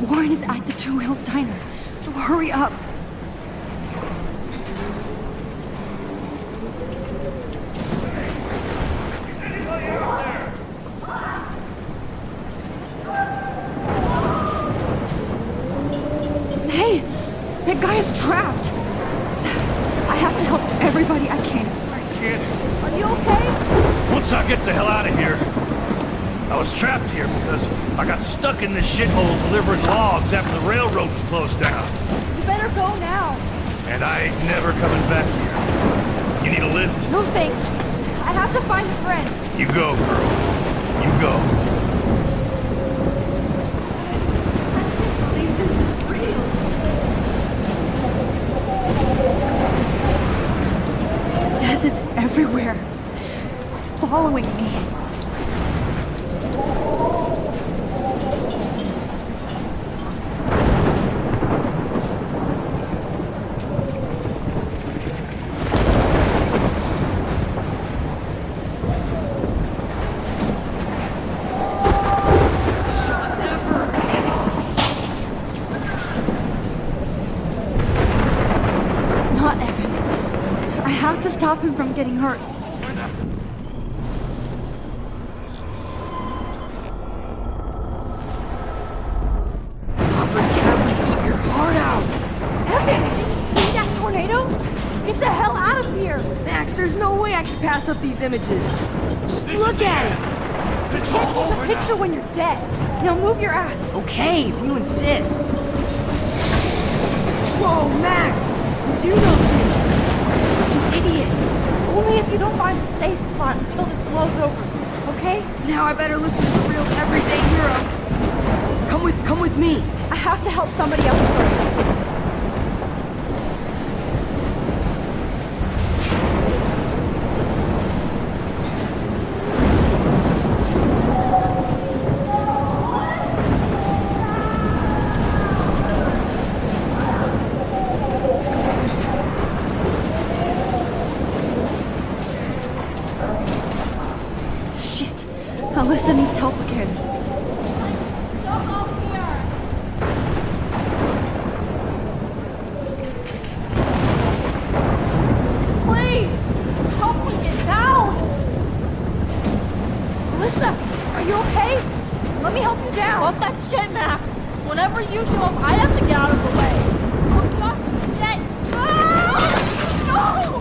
Warren is at the Two Wheels Diner, so hurry up. Hey, that guy is trapped. I have to help everybody I can. Thanks, kid. Are you okay? Once I get the hell out of here. I was trapped here because I got stuck in this shithole delivering logs after the railroad was closed down. You better go now. And I ain't never coming back here. You need a lift? No thanks. I have to find a friend. You go, girl. You go. I think this is real. Death is everywhere. Following me. Stop him from getting hurt. Eat your heart out. Evan, did you see that tornado? Get the hell out of here! Max, there's no way I can pass up these images. Just look at it. It's all Take over a picture when you're dead. Now move your ass. Okay, if you insist. Whoa, Max! You do know things. You're such an idiot. Only if you don't find a safe spot until this blows over, okay? Now I better listen to the real everyday hero. Come with me. I have to help somebody else first. Alyssa needs help again. Please! Help me get down! Alyssa, are you okay? Let me help you down. Fuck that shit, Max. Whenever you show up, I have to get out of the way. So just get... Ah! No!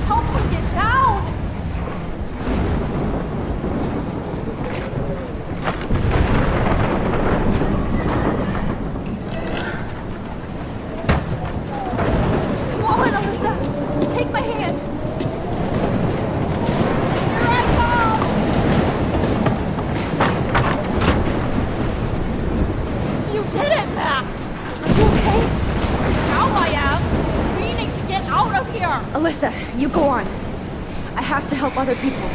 Help me get down! Alyssa, you go on. I have to help other people.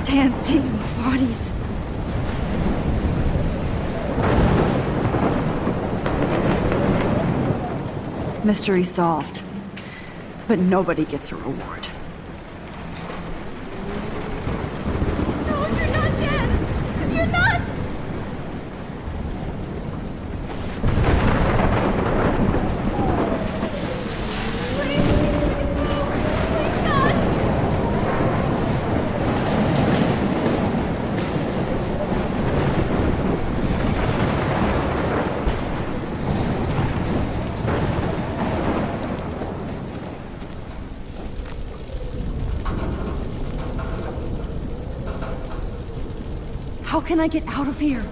Can't see these bodies. Mystery solved. But nobody gets a reward. No, you're not dead! You're not! How can I get out of here?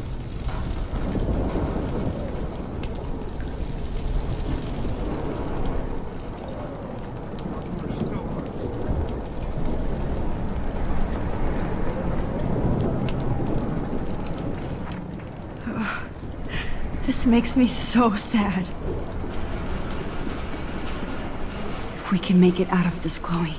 This makes me so sad. If we can make it out of this, Chloe.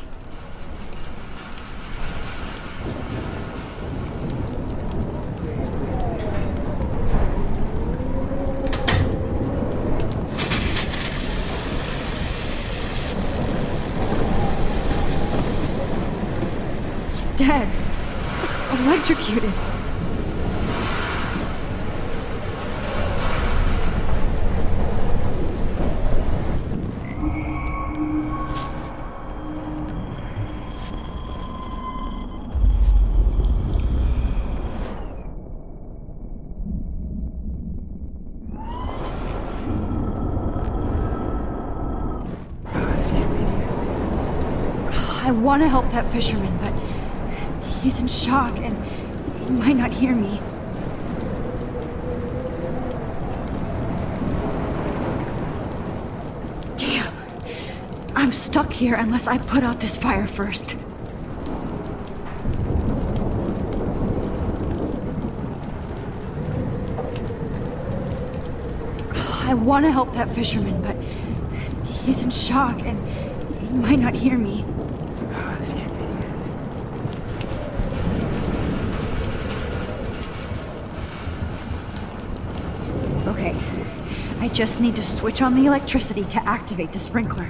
Dead. Electrocuted. I want to help that fisherman, but he's in shock and he might not hear me. Damn. I'm stuck here unless I put out this fire first. I want to help that fisherman, but he's in shock and he might not hear me. Okay, I just need to switch on the electricity to activate the sprinkler.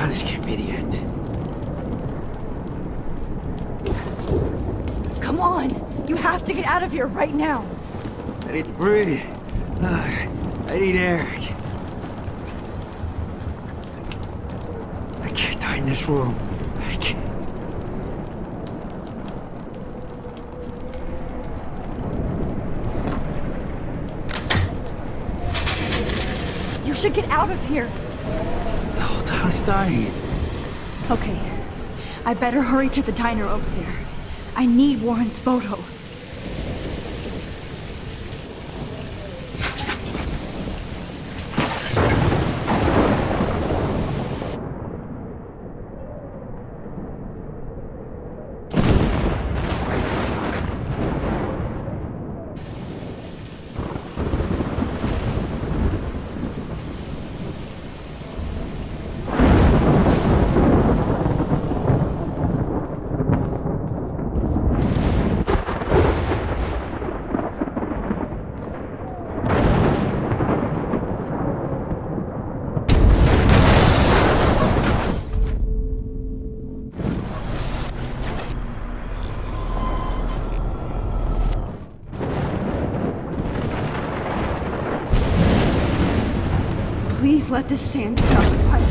This can't be the end. Come on! You have to get out of here right now! I need to breathe. I need air. I can't die in this room. I can't. You should get out of here! The whole town is dying. Okay, I better hurry to the diner over there. I need Warren's photo. Please let this sand get off the pipe.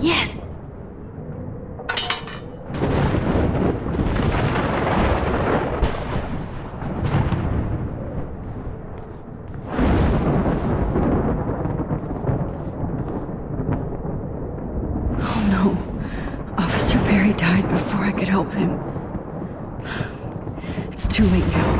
Yes! Oh no. Officer Barry died before I could help him. It's too late now.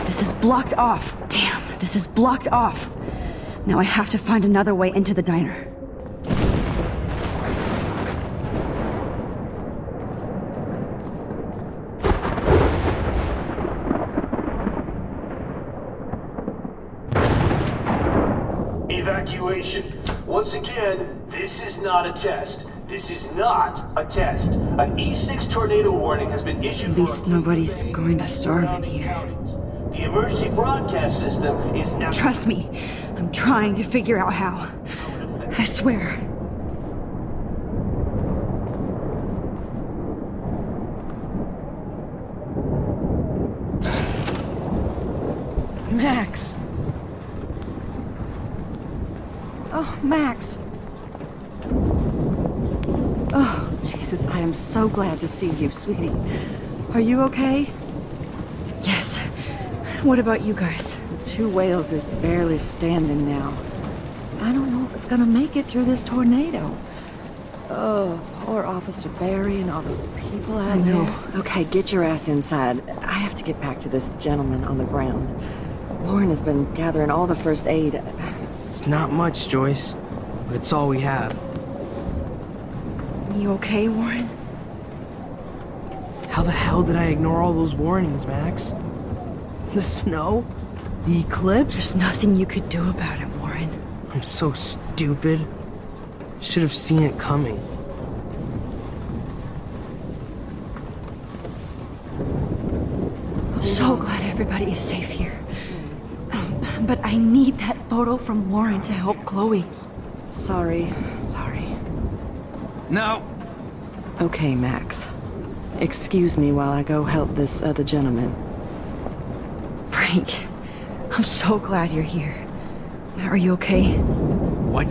This is blocked off. Damn, this is blocked off. Now I have to find another way into the diner. Evacuation. Once again, this is not a test. This is not a test. An E6 tornado warning has been issued. At least nobody's going to starve in here. The emergency broadcast system is now... Trust me, I'm trying to figure out how. I swear. Max! Oh, Max! Oh, Jesus, I am so glad to see you, sweetie. Are you okay? Yes. What about you guys? The Two Whales is barely standing now. I don't know if it's gonna make it through this tornado. Oh, poor Officer Barry and all those people out there. Okay, get your ass inside. I have to get back to this gentleman on the ground. Lauren has been gathering all the first aid. It's not much, Joyce, but it's all we have. You okay, Warren? How the hell did I ignore all those warnings, Max? The snow? The eclipse? There's nothing you could do about it, Warren. I'm so stupid. Should have seen it coming. I'm so glad everybody is safe here. But I need that photo from Lauren to help Chloe. Sorry. No. Okay, Max. Excuse me while I go help this other gentleman. Frank, I'm so glad you're here. Are you okay? What?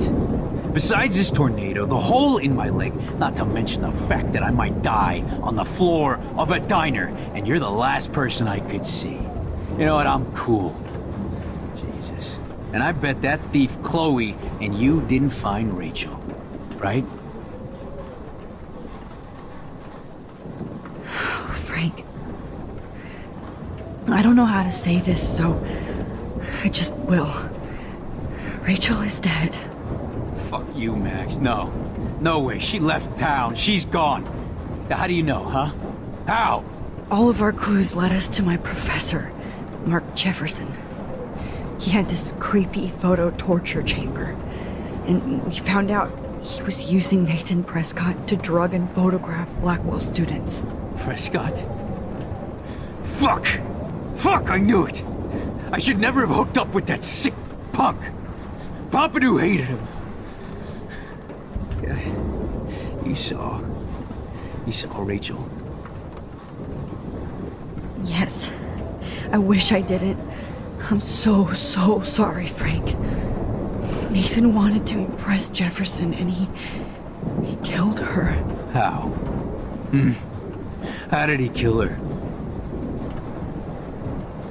Besides this tornado, the hole in my leg, not to mention the fact that I might die on the floor of a diner, and you're the last person I could see. You know what? I'm cool. Jesus. And I bet that thief Chloe and you didn't find Rachel, right? Frank, I don't know how to say this, so I just will. Rachel is dead. Fuck you, Max. No. No way. She left town. She's gone. How do you know, huh? How? All of our clues led us to my professor, Mark Jefferson. He had this creepy photo torture chamber, and we found out he was using Nathan Prescott to drug and photograph Blackwell students. Prescott? Fuck! Fuck, I knew it! I should never have hooked up with that sick punk! Pompidou hated him. Yeah. You saw Rachel? Yes. I wish I didn't. I'm so sorry, Frank. Nathan wanted to impress Jefferson, and he killed her. How? How did he kill her?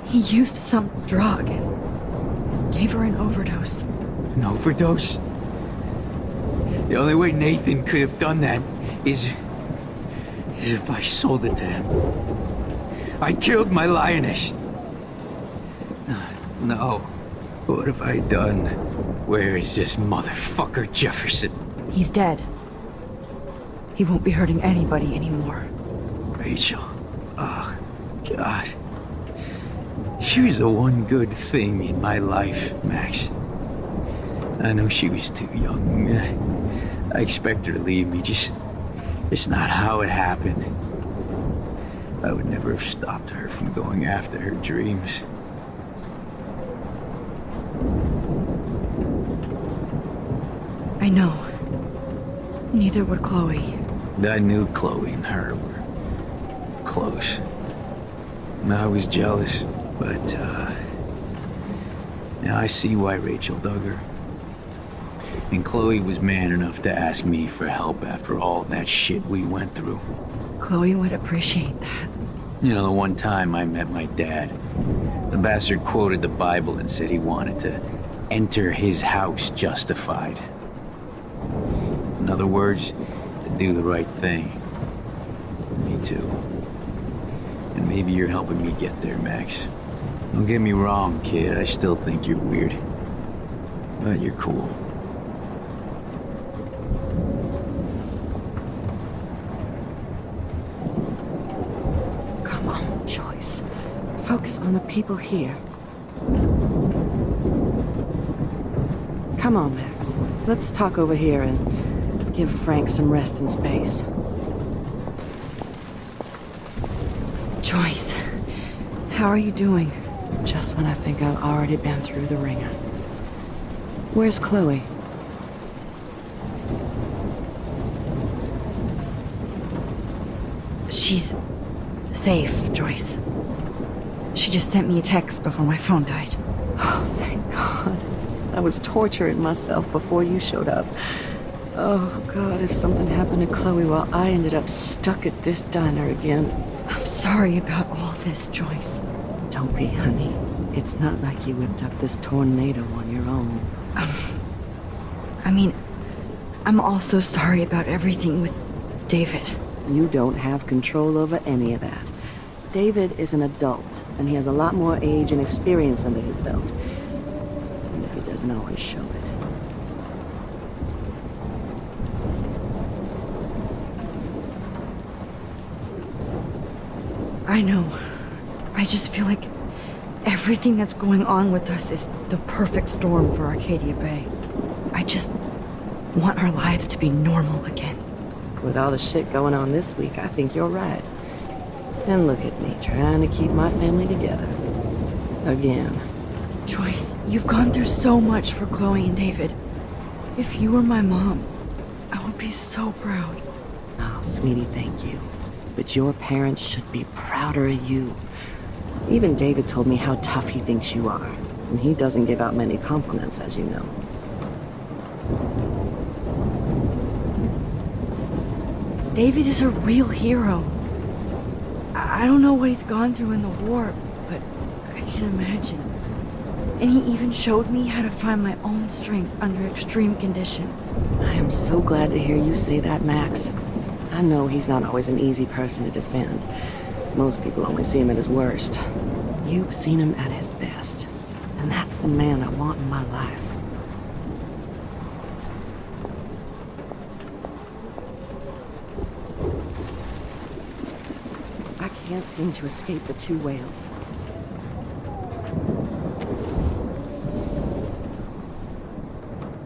He used some drug and gave her an overdose. An overdose? The only way Nathan could have done that is if I sold it to him. I killed my lioness. No. What have I done? Where is this motherfucker Jefferson? He's dead. He won't be hurting anybody anymore. Rachel. Oh, God. She was the one good thing in my life, Max. I know she was too young. I expect her to leave me, just not how it happened. I would never have stopped her from going after her dreams. I know. Neither would Chloe. I knew Chloe and her were close. And I was jealous, but, now I see why Rachel dug her. And Chloe was man enough to ask me for help after all that shit we went through. Chloe would appreciate that. You know, the one time I met my dad, the bastard quoted the Bible and said he wanted to enter his house justified. In other words, to do the right thing. Me too. And maybe you're helping me get there, Max. Don't get me wrong, kid, I still think you're weird. But you're cool. Come on, Joyce. Focus on the people here. Come on, Max. Let's talk over here and give Frank some rest and space. Joyce, how are you doing? Just when I think I've already been through the ringer. Where's Chloe? She's safe, Joyce. She just sent me a text before my phone died. Oh, thank God. I was torturing myself before you showed up. Oh, God, if something happened to Chloe while I ended up stuck at this diner again. I'm sorry about all this, Joyce. Don't be, honey. It's not like you whipped up this tornado on your own. I mean, I'm also sorry about everything with David. You don't have control over any of that. David is an adult, and he has a lot more age and experience under his belt. Even if he doesn't always show it. I know. I just feel like everything that's going on with us is the perfect storm for Arcadia Bay. I just want our lives to be normal again. With all the shit going on this week, I think you're right. And look at me, trying to keep my family together. Again. Joyce, you've gone through so much for Chloe and David. If you were my mom, I would be so proud. Oh, sweetie, thank you. But your parents should be prouder of you. Even David told me how tough he thinks you are. And he doesn't give out many compliments, as you know. David is a real hero. I don't know what he's gone through in the war, but I can imagine. And he even showed me how to find my own strength under extreme conditions. I am so glad to hear you say that, Max. I know he's not always an easy person to defend. Most people only see him at his worst. You've seen him at his best. And that's the man I want in my life. I can't seem to escape the two whales.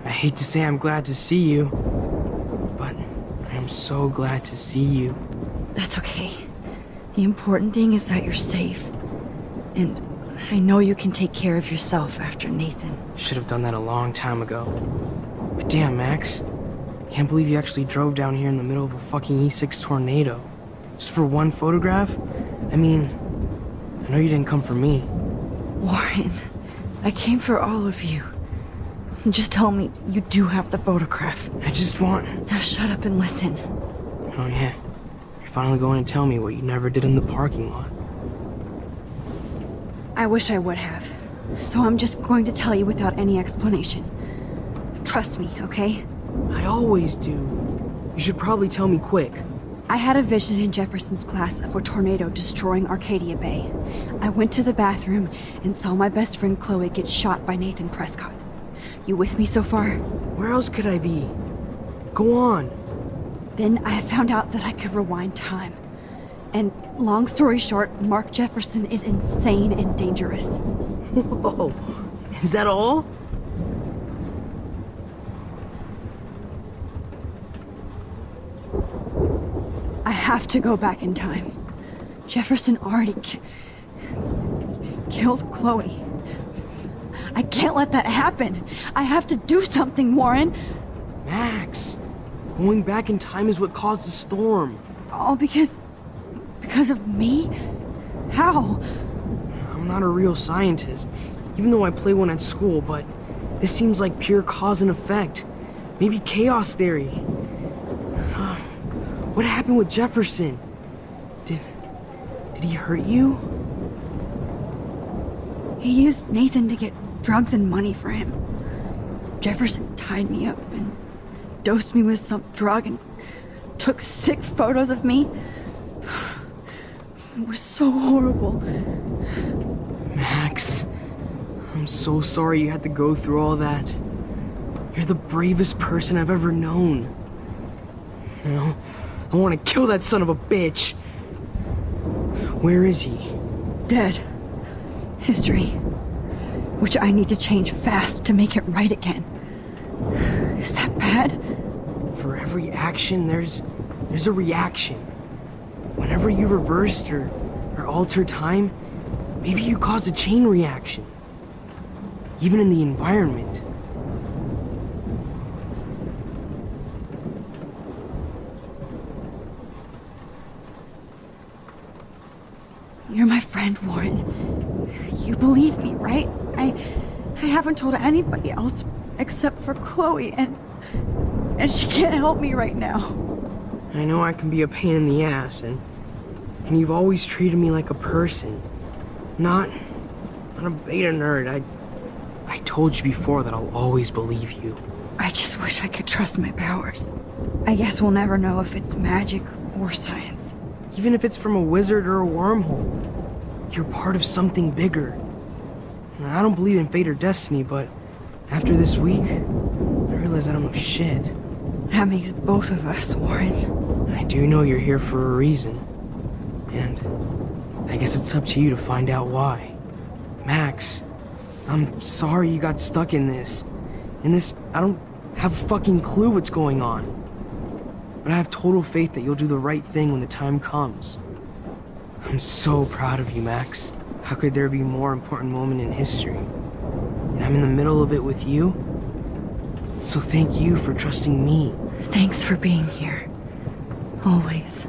I hate to say I'm glad to see you, but I'm so glad to see you. That's okay. The important thing is that you're safe. And I know you can take care of yourself after Nathan. Should have done that a long time ago. But damn, Max. Can't believe you actually drove down here in the middle of a fucking E6 tornado. Just for one photograph? I mean, I know you didn't come for me. Warren, I came for all of you. Just tell me you do have the photograph. I just want... Now shut up and listen. Oh yeah. You're finally going to tell me what you never did in the parking lot. I wish I would have. So I'm just going to tell you without any explanation. Trust me, okay? I always do. You should probably tell me quick. I had a vision in Jefferson's class of a tornado destroying Arcadia Bay. I went to the bathroom and saw my best friend Chloe get shot by Nathan Prescott. You with me so far? Where else could I be? Go on. Then I found out that I could rewind time. And long story short, Mark Jefferson is insane and dangerous. Whoa, is that all? I have to go back in time. Jefferson already killed Chloe. I can't let that happen. I have to do something, Warren. Max, going back in time is what caused the storm. All because of me? How? I'm not a real scientist, even though I play one at school, but this seems like pure cause and effect. Maybe chaos theory. What happened with Jefferson? Did he hurt you? He used Nathan to get drugs and money for him. Jefferson tied me up and dosed me with some drug and took sick photos of me. It was so horrible. Max, I'm so sorry you had to go through all that. You're the bravest person I've ever known. You know, I want to kill that son of a bitch. Where is he? Dead. History. Which I need to change fast to make it right again. Is that bad? For every action, there's a reaction. Whenever you reversed or altered time, maybe you caused a chain reaction. Even in the environment. You're my friend, Warren. You believe me, right? I haven't told anybody else except for Chloe, and she can't help me right now. I know I can be a pain in the ass, and you've always treated me like a person. Not a beta nerd. I told you before that I'll always believe you. I just wish I could trust my powers. I guess we'll never know if it's magic or science. Even if it's from a wizard or a wormhole, you're part of something bigger. I don't believe in fate or destiny, but after this week, I realize I don't know shit. That makes both of us, Warren. I do know you're here for a reason. And I guess it's up to you to find out why. Max, I'm sorry you got stuck in this. I don't have a fucking clue what's going on. But I have total faith that you'll do the right thing when the time comes. I'm so proud of you, Max. How could there be a more important moment in history? And I'm in the middle of it with you. So thank you for trusting me. Thanks for being here. Always.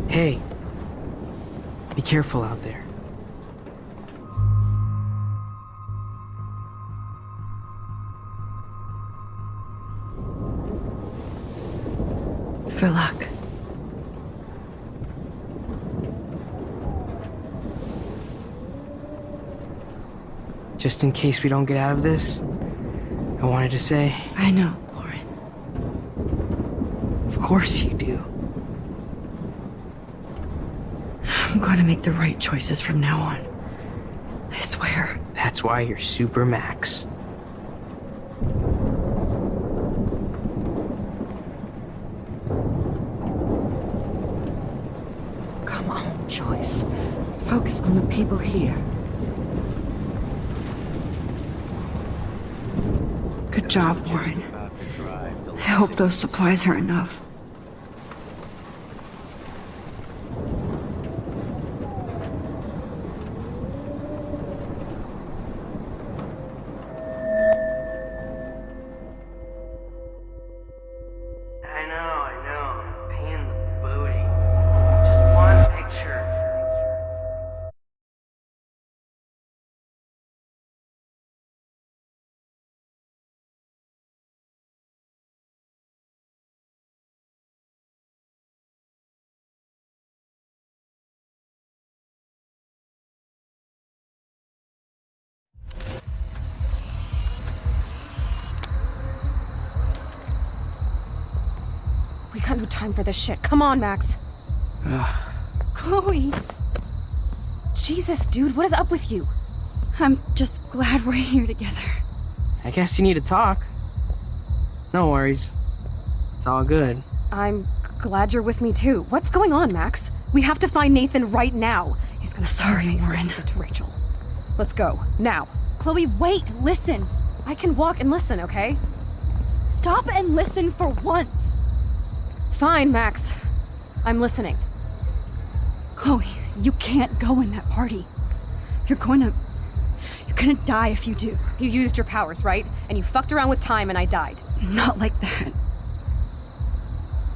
Hey, be careful out there. For luck. Just in case we don't get out of this, I wanted to say... I know, Warren. Of course you do. I'm going to make the right choices from now on. I swear. That's why you're Super Max. Come on, Joyce. Focus on the people here. Good job, Warren. I hope those supplies are enough. I know. Pain in the booty. Just one picture. We got no time for this shit. Come on, Max. Chloe! Jesus, dude, what is up with you? I'm just glad we're here together. I guess you need to talk. No worries. It's all good. I'm glad you're with me too. What's going on, Max? We have to find Nathan right now. He's gonna Sorry, Warren. to Rachel. Let's go, now. Chloe, wait, listen. I can walk and listen, okay? Stop and listen for once. Fine, Max. I'm listening. Chloe, you can't go in that party. You're gonna die if you do. You used your powers, right? And you fucked around with time and I died. Not like that.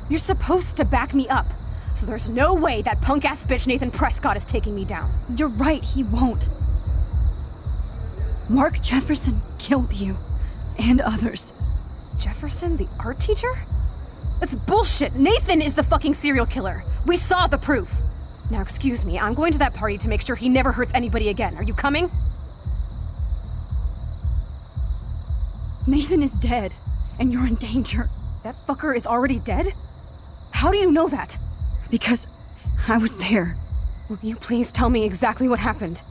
You're supposed to back me up. So there's no way that punk-ass bitch Nathan Prescott is taking me down. You're right, he won't. Mark Jefferson killed you. And others. Jefferson, the art teacher? That's bullshit! Nathan is the fucking serial killer! We saw the proof! Now excuse me, I'm going to that party to make sure he never hurts anybody again. Are you coming? Nathan is dead, and you're in danger. That fucker is already dead? How do you know that? Because I was there. Will you please tell me exactly what happened?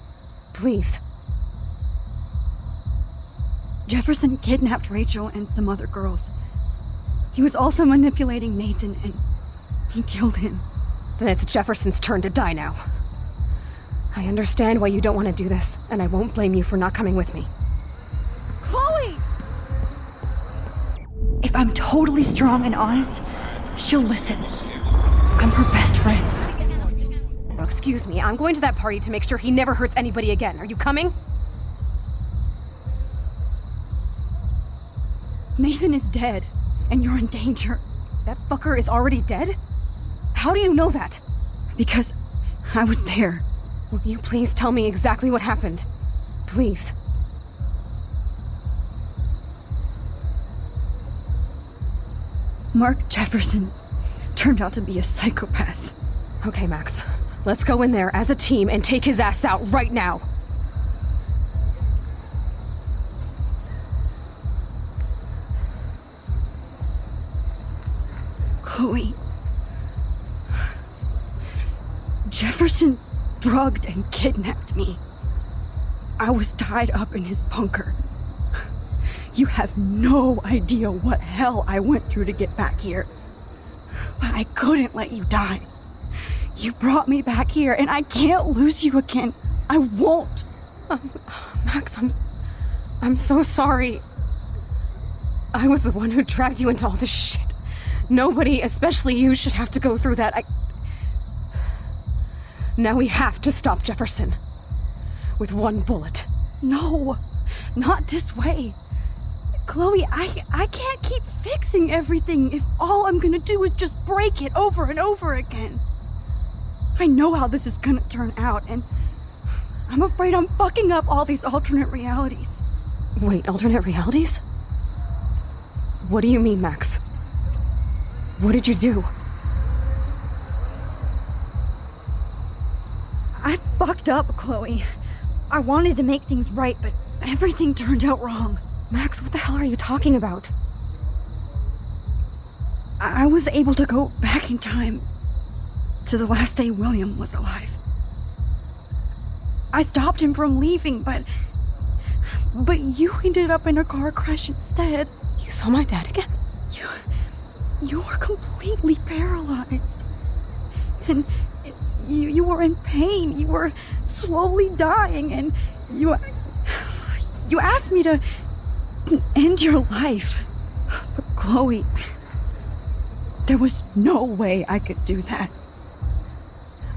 Please. Jefferson kidnapped Rachel and some other girls. He was also manipulating Nathan, and he killed him. Then it's Jefferson's turn to die now. I understand why you don't want to do this, and I won't blame you for not coming with me. Chloe! If I'm totally strong and honest, she'll listen. I'm her best friend. Oh, excuse me, I'm going to that party to make sure he never hurts anybody again. Are you coming? Nathan is dead, and you're in danger. That fucker is already dead? How do you know that? Because I was there. Will you please tell me exactly what happened? Please. Mark Jefferson turned out to be a psychopath. Okay, Max. Let's go in there as a team and take his ass out right now. Chloe. Jefferson drugged and kidnapped me. I was tied up in his bunker. You have no idea what hell I went through to get back here. But I couldn't let you die. You brought me back here, and I can't lose you again. I won't. Max, I'm so sorry. I was the one who dragged you into all this shit. Nobody, especially you, should have to go through that. Now we have to stop Jefferson. With one bullet. No, not this way. Chloe, I can't keep fixing everything if all I'm gonna do is just break it over and over again. I know how this is gonna turn out, and I'm afraid I'm fucking up all these alternate realities. Wait, alternate realities? What do you mean, Max? What did you do? I fucked up, Chloe. I wanted to make things right, but everything turned out wrong. Max, what the hell are you talking about? I was able to go back in time to the last day William was alive. I stopped him from leaving, but you ended up in a car crash instead. You saw my dad again? You were completely paralyzed. And you were in pain. You were slowly dying, and you asked me to end your life. But Chloe, there was no way I could do that.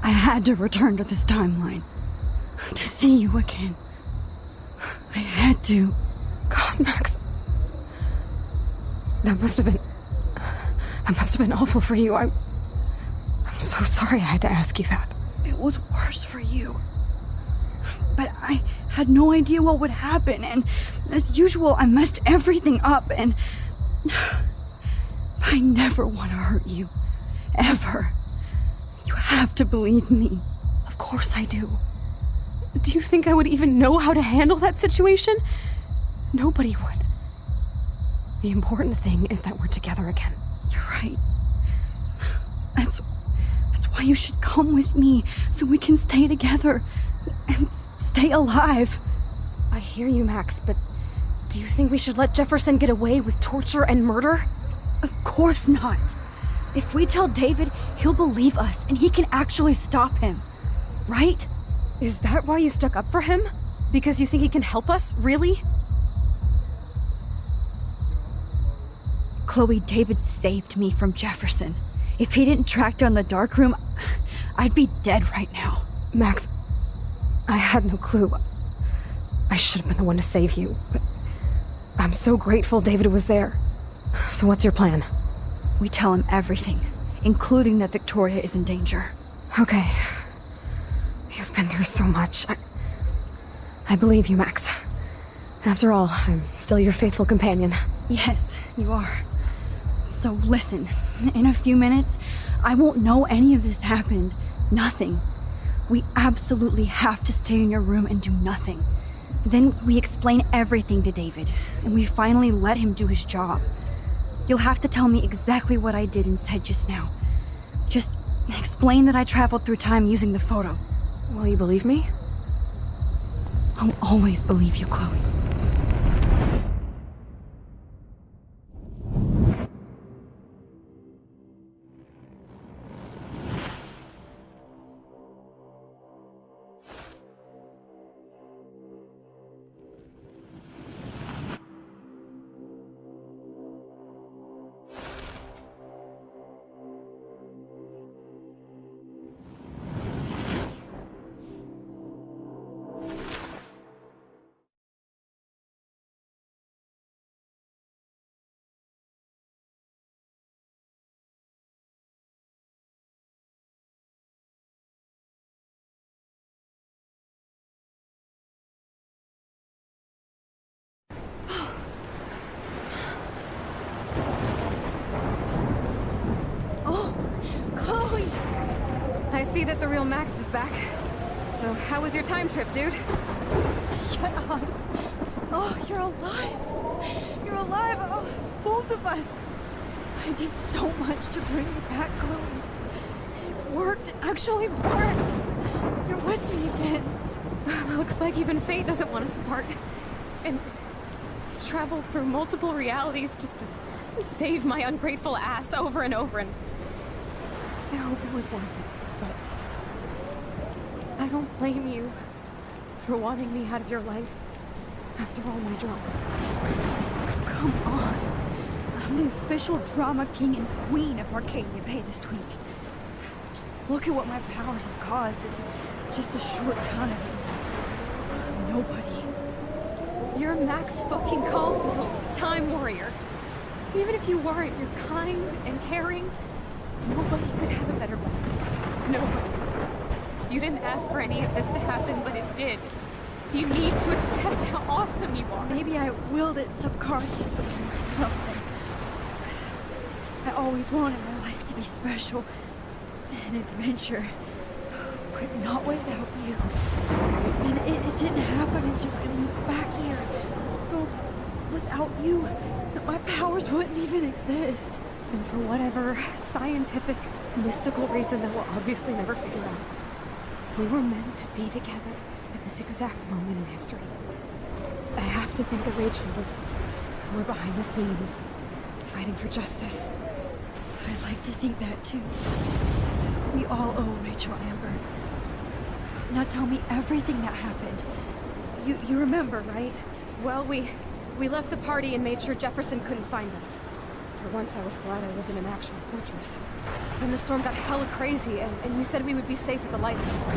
I had to return to this timeline to see you again. I had to. God, Max. That must have been awful for you. I'm so sorry I had to ask you that. It was worse for you. But I had no idea what would happen, and as usual, I messed everything up, and I never want to hurt you. Ever. You have to believe me. Of course I do. Do you think I would even know how to handle that situation? Nobody would. The important thing is that we're together again. You're right. That's why you should come with me, so we can stay together and stay alive. I hear you, Max, but do you think we should let Jefferson get away with torture and murder? Of course not. If we tell David, he'll believe us and he can actually stop him. Right? Is that why you stuck up for him? Because you think he can help us? Really? Chloe, David saved me from Jefferson. If he didn't track down the dark room, I'd be dead right now. Max, I had no clue. I should have been the one to save you, but I'm so grateful David was there. So what's your plan? We tell him everything, including that Victoria is in danger. Okay. You've been through so much. I believe you, Max. After all, I'm still your faithful companion. Yes, you are. So listen, in a few minutes, I won't know any of this happened. Nothing. We absolutely have to stay in your room and do nothing. Then we explain everything to David, and we finally let him do his job. You'll have to tell me exactly what I did and said just now. Just explain that I traveled through time using the photo. Will you believe me? I'll always believe you, Chloe. I see that the real Max is back. So, how was your time trip, dude? Shut up. Oh, you're alive. You're alive. Oh, both of us. I did so much to bring you back, Chloe. It worked. It actually worked. You're with me again. Looks like even fate doesn't want us apart. And I traveled through multiple realities just to save my ungrateful ass over and over, and I hope it was worth it. But I don't blame you for wanting me out of your life after all my drama. Come on. I'm the official drama king and queen of Arcadia Bay this week. Just look at what my powers have caused in just a short time. Nobody. You're Max fucking Caulfield, Time Warrior. Even if you weren't, you're kind and caring. Nobody could have a better best friend. Nobody. You didn't ask for any of this to happen, but it did. You need to accept how awesome you are. Maybe I willed it subconsciously or something. I always wanted my life to be special. An adventure. But not without you. And it didn't happen until I moved back here. So, without you, my powers wouldn't even exist. And for whatever scientific, mystical reason that we'll obviously never figure out, we were meant to be together at this exact moment in history. I have to think that Rachel was somewhere behind the scenes, fighting for justice. I'd like to think that too. We all owe Rachel Amber. Now tell me everything that happened. You remember, right? Well, we left the party and made sure Jefferson couldn't find us. For once, I was glad I lived in an actual fortress. Then the storm got hella crazy, and you said we would be safe at the lighthouse.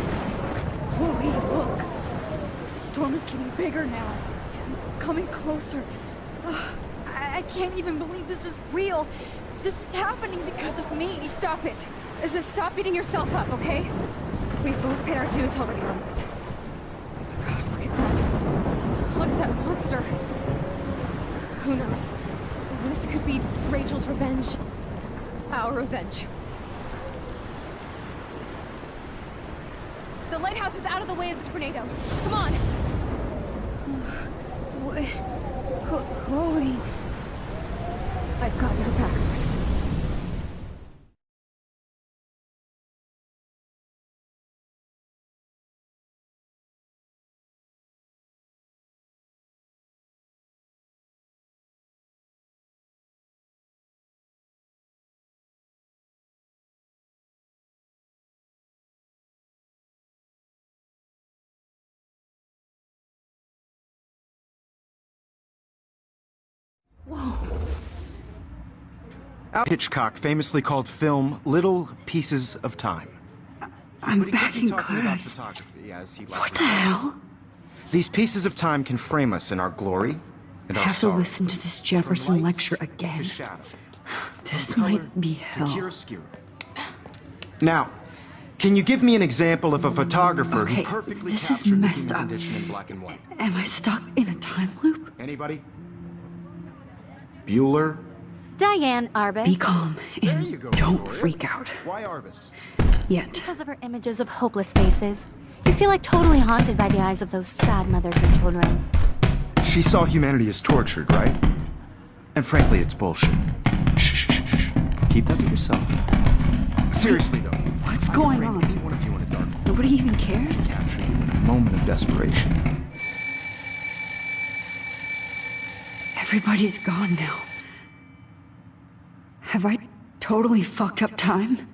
Chloe, look. The storm is getting bigger now. It's coming closer. I can't even believe this is real. This is happening because of me. Stop it. Stop beating yourself up, okay? We've both paid our dues already on it. Oh my God, look at that. Look at that monster. Who knows? This could be Rachel's revenge. Our revenge. The lighthouse is out of the way of the tornado. Come on! Chloe. I've got your back, Max. Hitchcock famously called film little pieces of time. I'm But he could back be in talking about class. photography, as he What likely the does. hell? These pieces of time can frame us in our glory and I our have to sorrow. listen to this From Jefferson light lecture to again. shadow. This From color might be to hell. chiaroscuro. Now, can you give me an example of a photographer Okay, who perfectly this is captured the messed human up. condition in black and white? Am I stuck in a time loop? Anybody? Bueller? Diane Arbus. Be calm There and you go, don't Victoria. freak out. Why Arbus? Yet. Because of her images of hopeless faces. You feel like totally haunted by the eyes of those sad mothers and children. She saw humanity as tortured, right? And frankly, it's bullshit. Shh, shh, shh, shh. Keep that to yourself. Seriously, though. What's I could going frame on? any one of you in a dark room, Nobody even cares? capture you in a moment of desperation. Everybody's gone now. Have I totally fucked up time?